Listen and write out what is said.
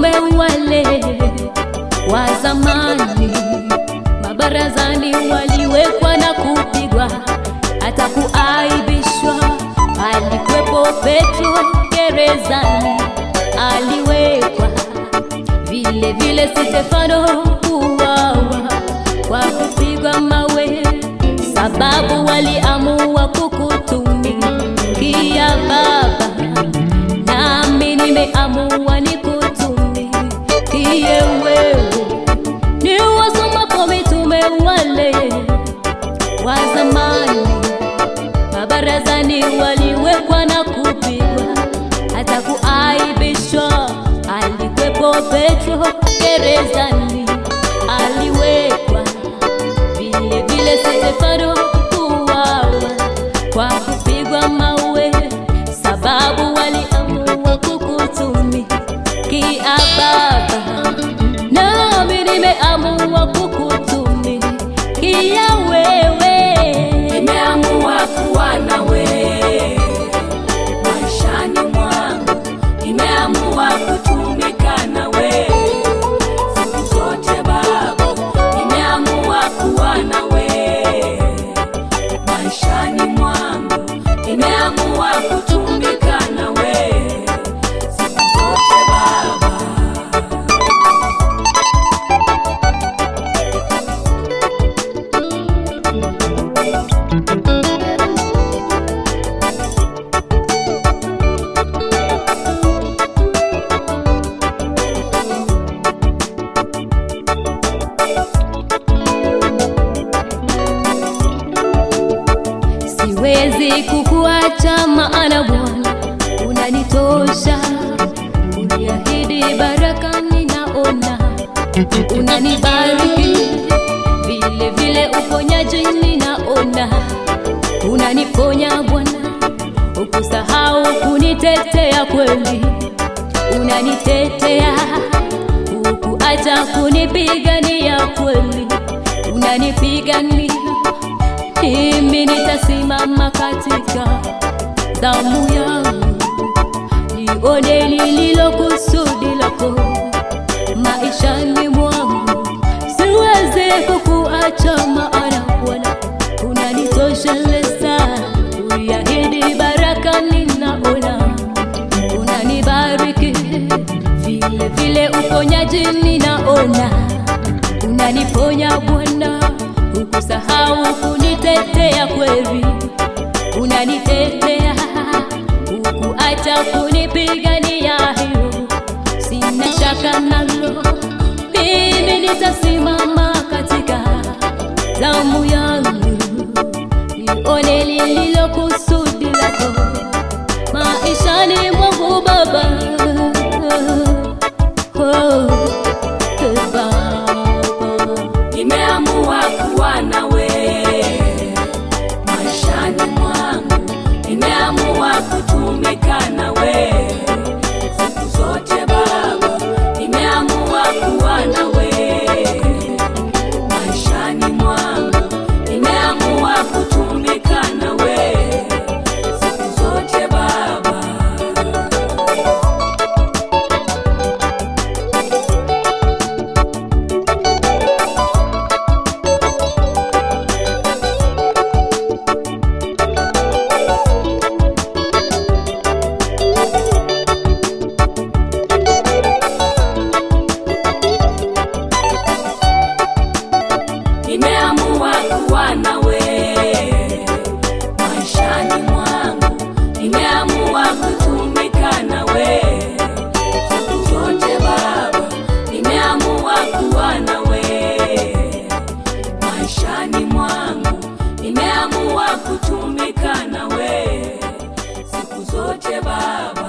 mitume wale wa zamani, mabarazani waliwekwa na kupigwa hata kuaibishwa. Alikuwepo Petro gerezani, aliwekwa vile vile Stefano kuuawa kwa kupigwa mawe, sababu waliamua kukutumikia Baba. Nami nimeamua nikutumikie wewe. Niwasomapo mitume wale wa zamani, mabarazani waliwekwa na kupigwa hata kuaibishwa. Alikuwepo Petro gerezani, aliwekwa vile vile Stefano kuuawa kwa kupigwa mawe, sababu waliamua kukutumikia Baba. Nami nimeamua kukutumikia wewe. Nimeamua kuwa nawe maishani mwangu, nimeamua kutumika nawe siku zote Baba. Nimeamua kuwa nawe maishani mwangu, nimeamua kutumika nawe siku zote Baba. Siwezi kukuacha maana Bwana unanitosha. Uniahidi baraka ninaona, unanibariki vile vile uponyaji ninaona. Unaniponya Bwana, ukusahau kunitetea kweli. Unanitetea, ukuacha kunipigania kweli. Unanipigania, mimi nitasimama katika zamu yangu, nione lililo kusudi lako maishani mwangu. Siwezi kukuacha maana Bwana unanitosheleza. Uniahidi baraka ninaona, unanibariki vile vile uponyaji ninaona. Unaniponya Bwana, ukusahau kunitetea kweli. Unanitetea, ukuacha kunipigania, hiyo sina shaka nalo. Mimi nitasimama katika zamu yangu, nione lililo kusudi lako maishani mwangu Baba. Nimeamua kuwa nawe maishani mwangu, nimeamua kutumika nawe siku zote Baba. Nimeamua kuwa nawe maishani mwangu, nimeamua kutumika nawe siku zote Baba. Nimeamua kuwa nawe maishani mwangu, nimeamua kutumika nawe siku zote Baba. Nimeamua kuwa nawe maishani mwangu, nimeamua kutumika nawe siku zote Baba.